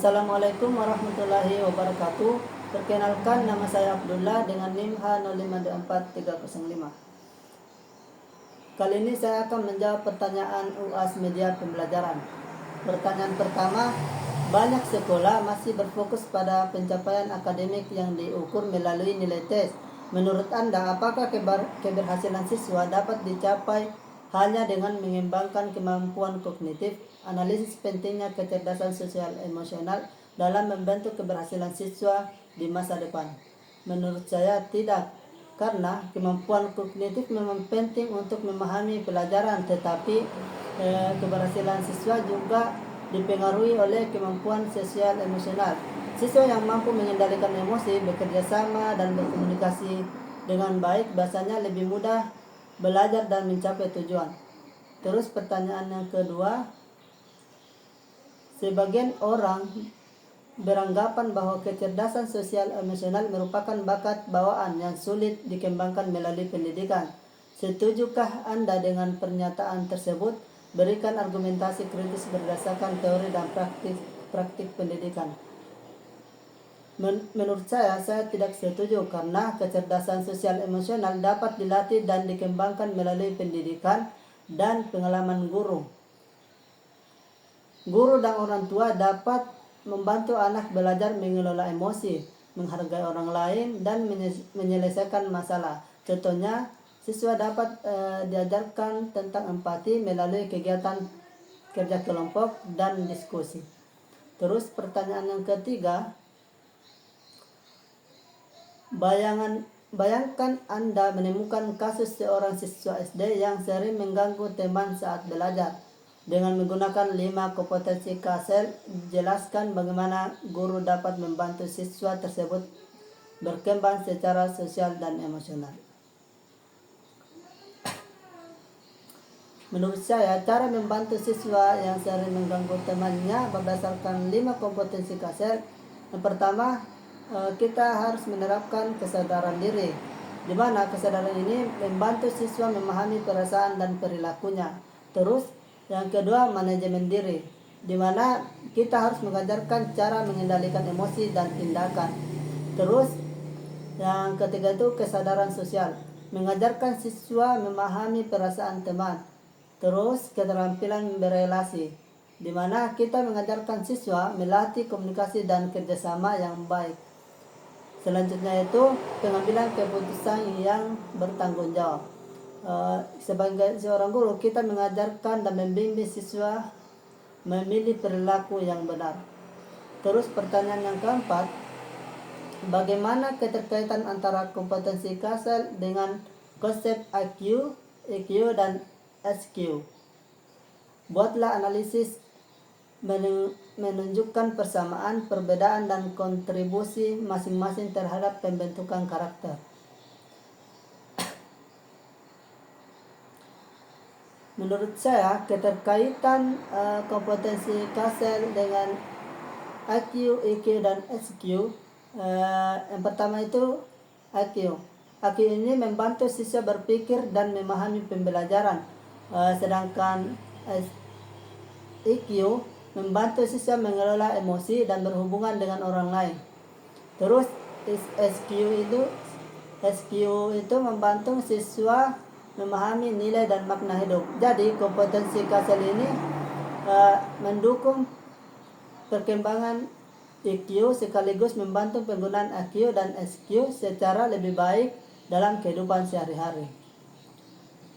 Assalamualaikum warahmatullahi wabarakatuh. Perkenalkan, nama saya Abdullah dengan NIM H0524305. Kali ini saya akan menjawab pertanyaan UAS Media Pembelajaran. Pertanyaan pertama, banyak sekolah masih berfokus pada pencapaian akademik yang diukur melalui nilai tes. Menurut Anda, apakah keberhasilan siswa dapat dicapai hanya dengan mengembangkan kemampuan kognitif? Analisis pentingnya kecerdasan sosial emosional dalam membentuk keberhasilan siswa di masa depan. Menurut saya tidak, karena kemampuan kognitif memang penting untuk memahami pelajaran, tetapi keberhasilan siswa juga dipengaruhi oleh kemampuan sosial emosional. Siswa yang mampu mengendalikan emosi, bekerja sama, dan berkomunikasi dengan baik biasanya lebih mudah belajar dan mencapai tujuan. Terus pertanyaan yang kedua, sebagian orang beranggapan bahwa kecerdasan sosial emosional merupakan bakat bawaan yang sulit dikembangkan melalui pendidikan. Setujukah Anda dengan pernyataan tersebut? Berikan argumentasi kritis berdasarkan teori dan praktik pendidikan. Menurut saya tidak setuju, karena kecerdasan sosial emosional dapat dilatih dan dikembangkan melalui pendidikan dan pengalaman guru. Guru dan orang tua dapat membantu anak belajar mengelola emosi, menghargai orang lain, dan menyelesaikan masalah. Contohnya, siswa dapat diajarkan tentang empati melalui kegiatan kerja kelompok dan diskusi. Terus pertanyaan yang ketiga, bayangkan Anda menemukan kasus seorang siswa SD yang sering mengganggu teman saat belajar. Dengan menggunakan 5 kompetensi KSEL, jelaskan bagaimana guru dapat membantu siswa tersebut berkembang secara sosial dan emosional. Menurut saya, cara membantu siswa yang sering mengganggu temannya berdasarkan 5 kompetensi KSEL. Yang pertama, kita harus menerapkan kesadaran diri, di mana kesadaran ini membantu siswa memahami perasaan dan perilakunya. Terus yang kedua, manajemen diri, di mana kita harus mengajarkan cara mengendalikan emosi dan tindakan. Terus yang ketiga itu kesadaran sosial, mengajarkan siswa memahami perasaan teman. Terus keterampilan berelasi, di mana kita mengajarkan siswa melatih komunikasi dan kerjasama yang baik. Selanjutnya itu pengambilan keputusan yang bertanggung jawab. Sebagai seorang guru, kita mengajarkan dan membimbing siswa memilih perilaku yang benar. Terus pertanyaan yang keempat, bagaimana keterkaitan antara kompetensi KSEL dengan konsep IQ, EQ, dan SQ? Buatlah analisis menunjukkan persamaan, perbedaan, dan kontribusi masing-masing terhadap pembentukan karakter. Menurut saya, keterkaitan kompetensi KSEL dengan IQ, EQ, dan SQ, yang pertama itu IQ. IQ ini membantu siswa berpikir dan memahami pembelajaran, sedangkan EQ membantu siswa mengelola emosi dan berhubungan dengan orang lain. Terus SQ itu membantu siswa memahami nilai dan makna hidup. Jadi kompetensi KSEL ini mendukung perkembangan EQ sekaligus membantu penggunaan IQ dan SQ secara lebih baik dalam kehidupan sehari-hari.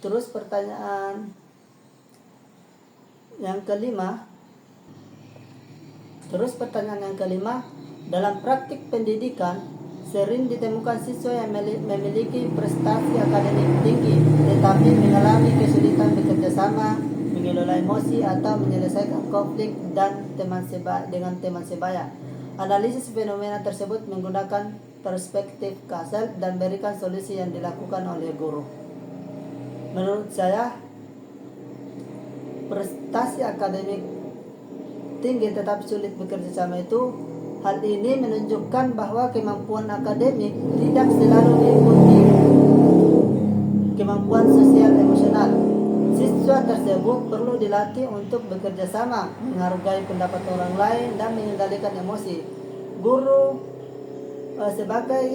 Terus pertanyaan yang kelima, dalam praktik pendidikan sering ditemukan siswa yang memiliki prestasi akademik tinggi tetapi mengalami kesulitan bekerja sama, mengelola emosi, atau menyelesaikan konflik dengan teman sebaya. Analisis fenomena tersebut menggunakan perspektif KSEL dan berikan solusi yang dilakukan oleh guru. Menurut saya, prestasi akademik tinggi tetapi sulit bekerja sama itu, hal ini menunjukkan bahwa kemampuan akademik tidak selalu diikuti kemampuan sosial emosional. Siswa tersebut perlu dilatih untuk bekerja sama, menghargai pendapat orang lain, dan mengendalikan emosi. Guru sebagai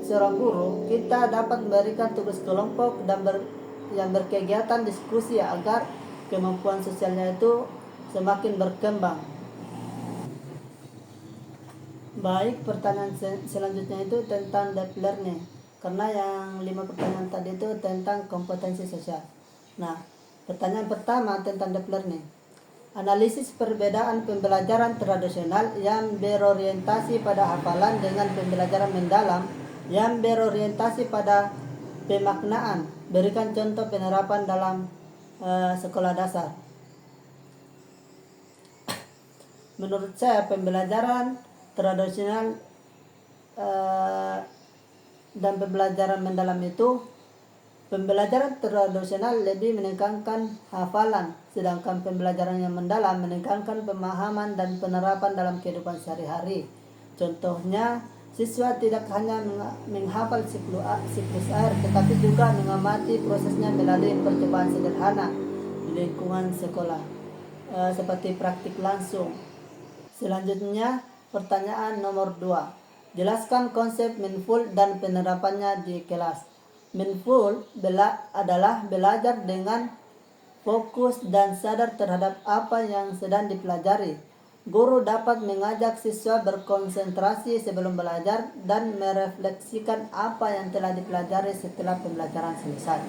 seorang guru, kita dapat memberikan tugas kelompok dan yang berkegiatan diskusi agar kemampuan sosialnya itu semakin berkembang. Baik, pertanyaan selanjutnya itu tentang deep learning. Karena yang 5 pertanyaan tadi itu tentang kompetensi sosial. Nah, pertanyaan pertama tentang deep learning. Analisis perbedaan pembelajaran tradisional yang berorientasi pada hafalan dengan pembelajaran mendalam yang berorientasi pada pemaknaan. Berikan contoh penerapan dalam sekolah dasar. Menurut saya pembelajaran tradisional dan pembelajaran mendalam itu, pembelajaran tradisional lebih menekankan hafalan, sedangkan pembelajaran yang mendalam menekankan pemahaman dan penerapan dalam kehidupan sehari-hari. Contohnya, siswa tidak hanya menghafal siklus air, tetapi juga mengamati prosesnya melalui percobaan sederhana di lingkungan sekolah, seperti praktik langsung. Selanjutnya, pertanyaan nomor 2. Jelaskan konsep mindful dan penerapannya di kelas. Mindful adalah belajar dengan fokus dan sadar terhadap apa yang sedang dipelajari. Guru dapat mengajak siswa berkonsentrasi sebelum belajar dan merefleksikan apa yang telah dipelajari setelah pembelajaran selesai.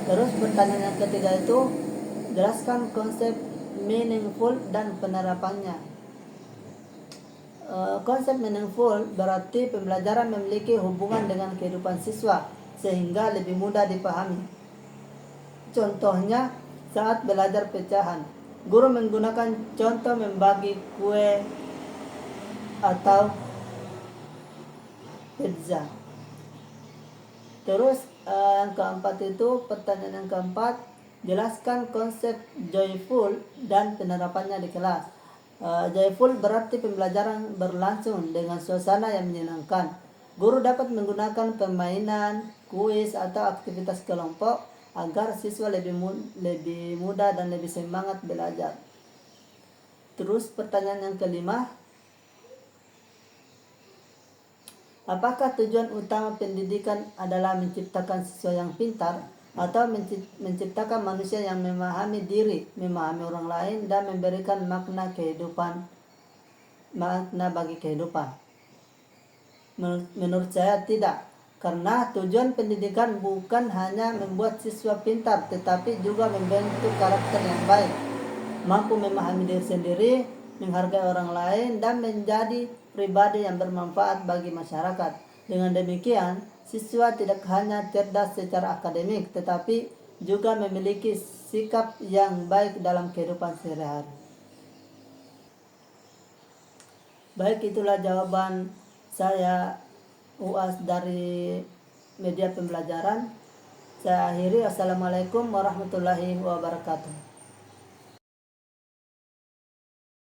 Terus pertanyaan yang ketiga itu, jelaskan konsep meaningful dan penerapannya. Konsep meaningful berarti pembelajaran memiliki hubungan dengan kehidupan siswa sehingga lebih mudah dipahami. Contohnya, saat belajar pecahan, guru menggunakan contoh membagi kue atau pizza. Terus yang keempat itu, pertanyaan yang keempat, jelaskan konsep joyful dan penerapannya di kelas. Joyful berarti pembelajaran berlangsung dengan suasana yang menyenangkan. Guru dapat menggunakan permainan, kuis, atau aktivitas kelompok agar siswa lebih mudah dan lebih semangat belajar. Terus pertanyaan yang kelima, apakah tujuan utama pendidikan adalah menciptakan siswa yang pintar atau menciptakan manusia yang memahami diri, memahami orang lain, dan memberikan makna bagi kehidupan? Menurut saya tidak, karena tujuan pendidikan bukan hanya membuat siswa pintar, tetapi juga membentuk karakter yang baik, mampu memahami diri sendiri, menghargai orang lain, dan menjadi pribadi yang bermanfaat bagi masyarakat. Dengan demikian, siswa tidak hanya cerdas secara akademik, tetapi juga memiliki sikap yang baik dalam kehidupan sehari-hari. Baik, itulah jawaban saya UAS dari media pembelajaran. Saya akhiri. Assalamualaikum warahmatullahi wabarakatuh.